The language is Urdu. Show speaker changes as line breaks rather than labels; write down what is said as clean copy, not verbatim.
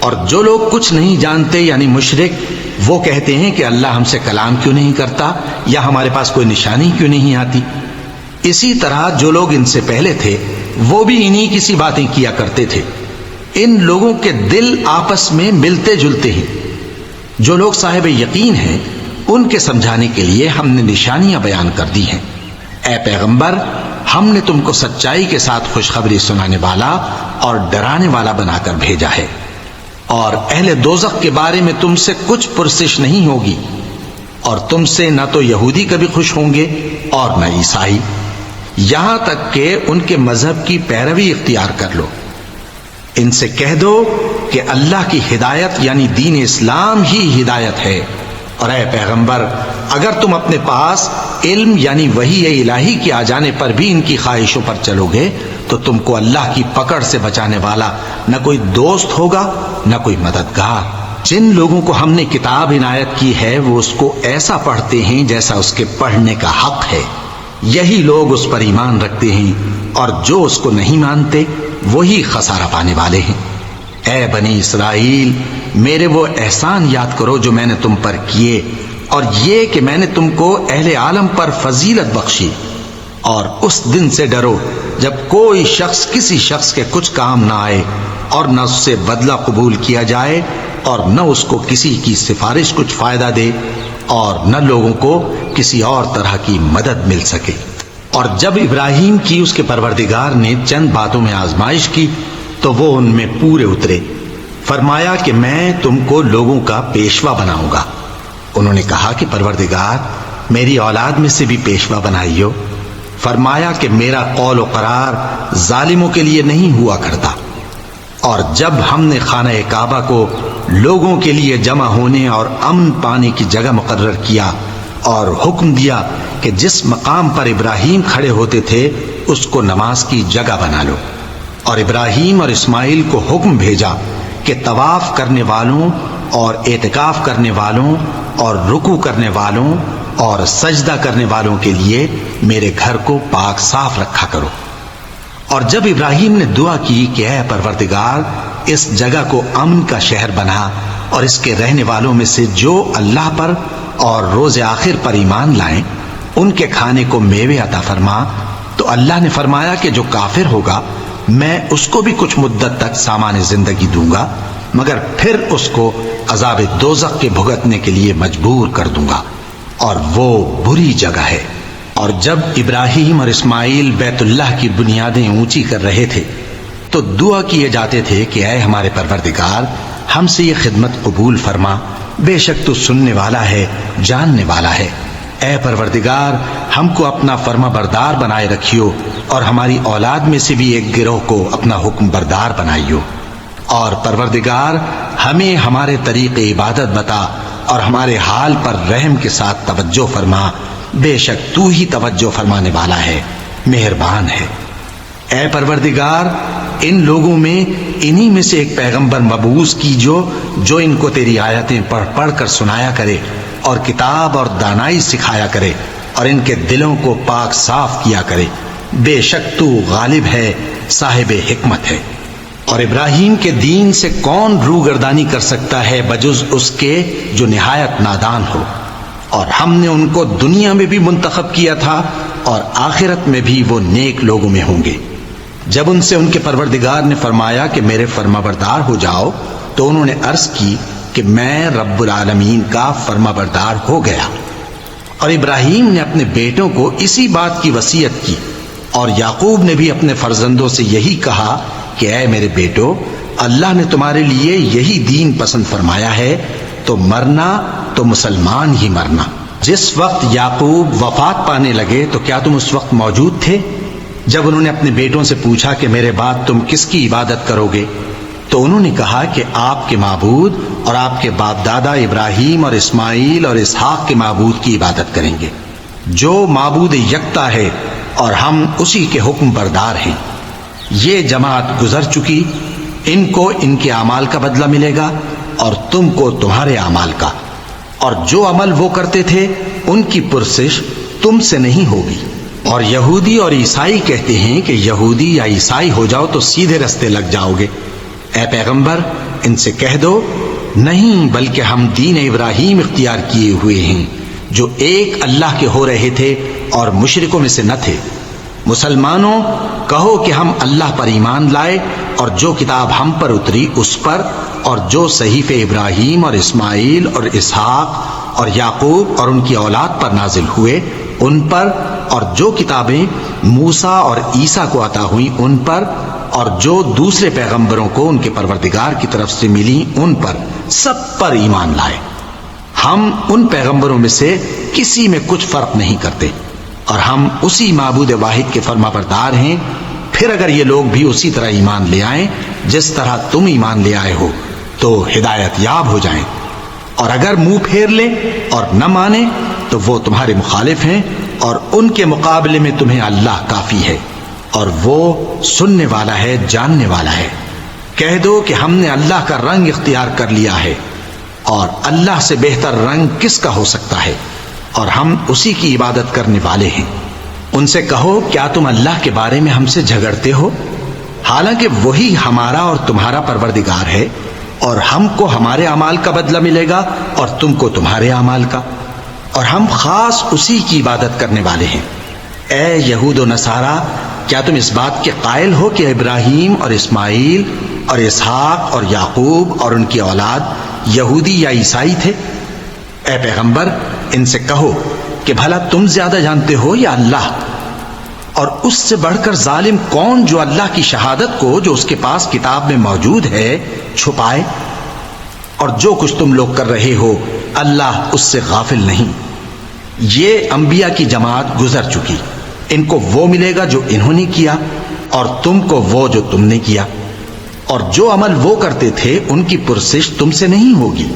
اور جو لوگ کچھ نہیں جانتے یعنی مشرک، وہ کہتے ہیں کہ اللہ ہم سے کلام کیوں نہیں کرتا یا ہمارے پاس کوئی نشانی کیوں نہیں آتی۔ اسی طرح جو لوگ ان سے پہلے تھے وہ بھی انہی کسی باتیں کیا کرتے تھے۔ ان لوگوں کے دل آپس میں ملتے جلتے ہیں۔ جو لوگ صاحب یقین ہیں ان کے سمجھانے کے لیے ہم نے نشانیاں بیان کر دی ہیں۔ اے پیغمبر، ہم نے تم کو سچائی کے ساتھ خوشخبری سنانے والا اور ڈرانے والا بنا کر بھیجا ہے، اور اہل دوزخ کے بارے میں تم سے کچھ پرسش نہیں ہوگی، اور تم سے نہ تو یہودی کبھی خوش ہوں گے اور نہ عیسائی، یہاں تک کہ ان کے مذہب کی پیروی اختیار کر لو۔ ان سے کہہ دو کہ اللہ کی ہدایت یعنی دین اسلام ہی ہدایت ہے، اور اے پیغمبر اگر تم اپنے پاس علم یعنی وحی الہی کے آ جانے پر بھی ان کی خواہشوں پر چلو گے تو تم کو اللہ کی پکڑ سے بچانے والا نہ کوئی دوست ہوگا نہ کوئی مددگار۔ جن لوگوں کو ہم نے کتاب عنایت کی ہے وہ اس کو ایسا پڑھتے ہیں جیسا اس کے پڑھنے کا حق ہے، یہی لوگ اس پر ایمان رکھتے ہیں، اور جو اس کو نہیں مانتے وہی خسارہ پانے والے ہیں۔ اے بنی اسرائیل، میرے وہ احسان یاد کرو جو میں نے تم پر کیے، اور یہ کہ میں نے تم کو اہل عالم پر فضیلت بخشی، اور اس دن سے ڈرو جب کوئی شخص کسی شخص کے کچھ کام نہ آئے اور نہ اس سے بدلہ قبول کیا جائے، اور نہ اس کو کسی کی سفارش کچھ فائدہ دے، اور نہ لوگوں کو کسی اور طرح کی مدد مل سکے۔ اور جب ابراہیم کی اس کے پروردگار نے چند باتوں میں آزمائش کی تو وہ ان میں پورے اترے۔ فرمایا کہ میں تم کو لوگوں کا پیشوا بناؤں گا۔ انہوں نے کہا کہ پروردگار میری اولاد میں سے بھی پیشوا بنائیو۔ فرمایا کہ میرا قول و قرار ظالموں کے لیے نہیں ہوا کرتا۔ اور جب ہم نے خانہ کعبہ کو لوگوں کے لیے جمع ہونے اور امن پانے کی جگہ مقرر کیا اور حکم دیا کہ جس مقام پر ابراہیم کھڑے ہوتے تھے اس کو نماز کی جگہ بنا لو، اور ابراہیم اور اسماعیل کو حکم بھیجا کہ طواف کرنے والوں اور اعتکاف کرنے والوں اور رکوع کرنے والوں اور سجدہ کرنے والوں کے لیے میرے گھر کو پاک صاف رکھا کرو۔ اور جب ابراہیم نے دعا کی کہ اے پروردگار اس جگہ کو امن کا شہر بنا، اور اس کے رہنے والوں میں سے جو اللہ پر اور روز آخر پر ایمان لائیں ان کے کھانے کو میوے عطا فرما، تو اللہ نے فرمایا کہ جو کافر ہوگا میں اس کو بھی کچھ مدت تک سامان زندگی دوں گا، مگر پھر اس کو عذاب دوزخ کے بھگتنے کے لیے مجبور کر دوں گا، اور وہ بری جگہ ہے۔ اور جب ابراہیم اور اسماعیل بیت اللہ کی بنیادیں اونچی کر رہے تھے تو دعا کیے جاتے تھے کہ اے ہمارے پروردگار ہم سے یہ خدمت قبول فرما، بے شک تو سننے والا ہے، جاننے والا ہے۔ اے پروردگار ہم کو اپنا فرما بردار بنائے رکھیو، اور ہماری اولاد میں سے بھی ایک گروہ کو اپنا حکم بردار بنائیو، اور پروردگار ہمیں ہمارے طریق عبادت بتا اور ہمارے حال پر رحم کے ساتھ توجہ فرما، بے شک تو ہی توجہ فرمانے والا ہے، مہربان ہے۔ اے پروردگار ان لوگوں میں انہی میں سے ایک پیغمبر مبعوث کی جو ان کو تیری آیتیں پڑھ پڑھ کر سنایا کرے اور کتاب اور دانائی سکھایا کرے اور ان کے دلوں کو پاک صاف کیا کرے، بے شک تو غالب ہے، صاحب حکمت ہے۔ اور ابراہیم کے دین سے کون روگردانی کر سکتا ہے بجز اس کے جو نہایت نادان ہو، اور ہم نے ان کو دنیا میں بھی منتخب کیا تھا اور آخرت میں بھی وہ نیک لوگوں میں ہوں گے۔ جب ان سے ان کے پروردگار نے فرمایا کہ میرے فرما بردار ہو جاؤ تو انہوں نے عرض کی کہ میں رب العالمین کا فرما بردار ہو گیا۔ اور ابراہیم نے اپنے بیٹوں کو اسی بات کی وصیت کی، اور یعقوب نے بھی اپنے فرزندوں سے یہی کہا کہ اے میرے بیٹو، اللہ نے تمہارے لیے یہی دین پسند فرمایا ہے، تو مرنا تو مسلمان ہی مرنا۔ جس وقت یعقوب وفات پانے لگے تو کیا تم اس وقت موجود تھے جب انہوں نے اپنے بیٹوں سے پوچھا کہ میرے بعد تم کس کی عبادت کرو گے؟ تو انہوں نے کہا کہ آپ کے معبود اور آپ کے باپ دادا ابراہیم اور اسماعیل اور اسحاق کے معبود کی عبادت کریں گے، جو معبود یکتا ہے اور ہم اسی کے حکم بردار ہیں۔ یہ جماعت گزر چکی، ان کو ان کے اعمال کا بدلہ ملے گا اور تم کو تمہارے اعمال کا، اور جو عمل وہ کرتے تھے ان کی پرسش تم سے نہیں ہوگی۔ اور یہودی اور عیسائی کہتے ہیں کہ یہودی یا عیسائی ہو جاؤ تو سیدھے رستے لگ جاؤ گے۔ اے پیغمبر ان سے کہہ دو نہیں، بلکہ ہم دین ابراہیم اختیار کیے ہوئے ہیں جو ایک اللہ کے ہو رہے تھے اور مشرکوں میں سے نہ تھے۔ مسلمانوں کہو کہ ہم اللہ پر ایمان لائے اور جو کتاب ہم پر اتری اس پر، اور جو صحیفے ابراہیم اور اسماعیل اور اسحاق اور یعقوب اور ان کی اولاد پر نازل ہوئے ان پر، اور جو کتابیں موسیٰ اور عیسیٰ کو عطا ہوئیں ان پر، اور جو دوسرے پیغمبروں کو ان کے پروردگار کی طرف سے ملی ان پر، سب پر ایمان لائے۔ ہم ان پیغمبروں میں سے کسی میں کچھ فرق نہیں کرتے، اور ہم اسی معبود واحد کے فرما بردار ہیں۔ پھر اگر یہ لوگ بھی اسی طرح ایمان لے آئیں جس طرح تم ایمان لے آئے ہو تو ہدایت یاب ہو جائیں، اور اگر منہ پھیر لیں اور نہ مانیں تو وہ تمہارے مخالف ہیں، اور ان کے مقابلے میں تمہیں اللہ کافی ہے، اور وہ سننے والا ہے، جاننے والا ہے۔ کہہ دو کہ ہم نے اللہ کا رنگ اختیار کر لیا ہے، اور اللہ سے بہتر رنگ کس کا ہو سکتا ہے، اور ہم اسی کی عبادت کرنے والے ہیں۔ ان سے کہو کیا تم اللہ کے بارے میں ہم سے جھگڑتے ہو، حالانکہ وہی ہمارا اور تمہارا پروردگار ہے، اور ہم کو ہمارے اعمال کا بدلہ ملے گا اور تم کو تمہارے اعمال کا، اور ہم خاص اسی کی عبادت کرنے والے ہیں۔ اے یہود و نصارا، کیا تم اس بات کے قائل ہو کہ ابراہیم اور اسماعیل اور اسحاق اور یعقوب اور ان کی اولاد یہودی یا عیسائی تھے؟ اے پیغمبر ان سے کہو کہ بھلا تم زیادہ جانتے ہو یا اللہ؟ اور اس سے بڑھ کر ظالم کون جو اللہ کی شہادت کو جو اس کے پاس کتاب میں موجود ہے چھپائے؟ اور جو کچھ تم لوگ کر رہے ہو اللہ اس سے غافل نہیں۔ یہ انبیاء کی جماعت گزر چکی، ان کو وہ ملے گا جو انہوں نے کیا، اور تم کو وہ جو تم نے کیا، اور جو عمل وہ کرتے تھے ان کی پرسش تم سے نہیں ہوگی۔